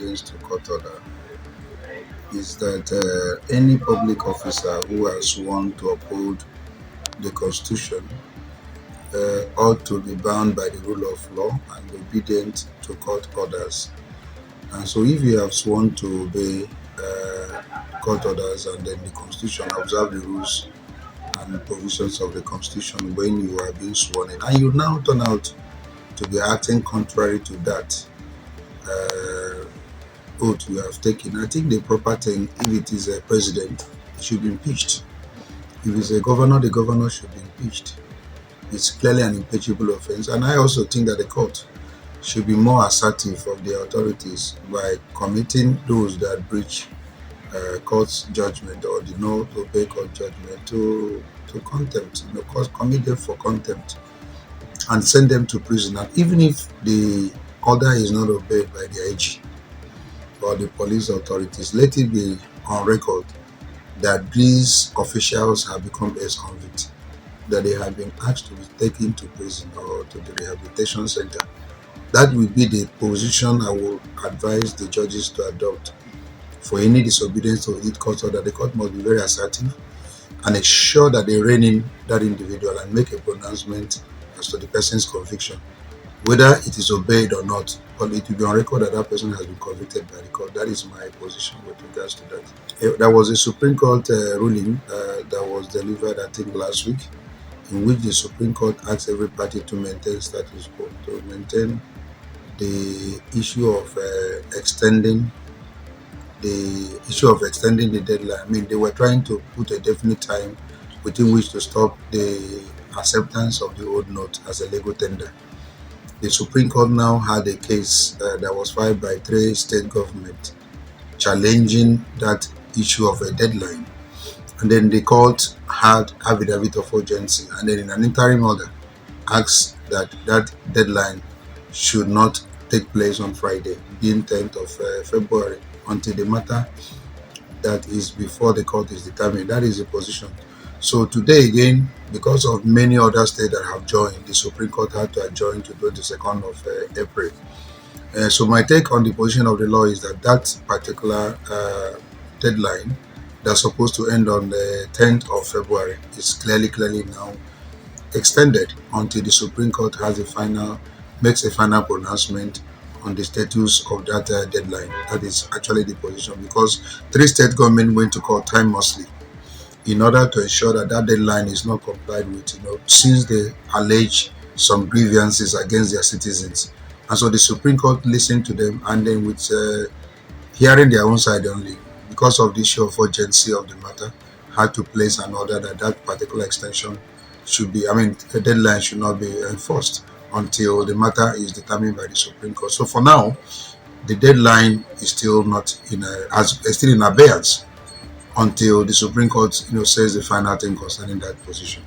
disobedience to court order is that any public officer who has sworn to uphold the Constitution ought to be bound by the rule of law and obedient to court orders. And so, if you have sworn to obey court orders and then the Constitution, observe the rules and provisions of the Constitution when you are being sworn in, and you now turn out to be acting contrary to that uh, oath you have taken, I think the proper thing, if it is a president, he should be impeached. If it's a governor, the governor should be impeached. It's clearly an impeachable offense. And I also think that the court should be more assertive of the authorities by committing those that breach court's judgment or did not obey court judgment to contempt, commit them for contempt and send them to prison. And even if the order is not obeyed by the IG or the police authorities, let it be on record that these officials have become ex-convicts, that they have been asked to be taken to prison or to the rehabilitation center. That will be the position I will advise the judges to adopt for any disobedience to the court order. The court must be very assertive and ensure that they rein in that individual and make a pronouncement as to the person's conviction, whether it is obeyed or not. But it will be on record that that person has been convicted by the court. That is my position with regards to that. There was a Supreme Court ruling that was delivered, I think, last week, in which the Supreme Court asked every party to maintain status quo, to maintain the issue of extending the deadline. I mean, they were trying to put a definite time within which to stop the acceptance of the old note as a legal tender. The Supreme Court now had a case that was filed by 3 state governments challenging that issue of a deadline. And then the court had affidavit of urgency, and then in an interim order asked that that deadline should not take place on Friday, being 10th of February, until the matter that is before the court is determined. That is the position. So today again, because of many other states that have joined, the Supreme Court had to adjourn to 22nd of April. So my take on the position of the law is that that particular deadline that's supposed to end on the 10th of February is clearly now extended until the Supreme Court makes a final pronouncement on the status of that deadline. That is actually the position, because 3 state governments went to court timelessly in order to ensure that that deadline is not complied with, since they allege some grievances against their citizens. And so the Supreme Court listened to them, and then with hearing their own side only, because of the issue of urgency of the matter, had to place an order that that particular extension the deadline should not be enforced until the matter is determined by the Supreme Court. So for now, the deadline is still not still in abeyance until the Supreme Court says the final thing concerning that position.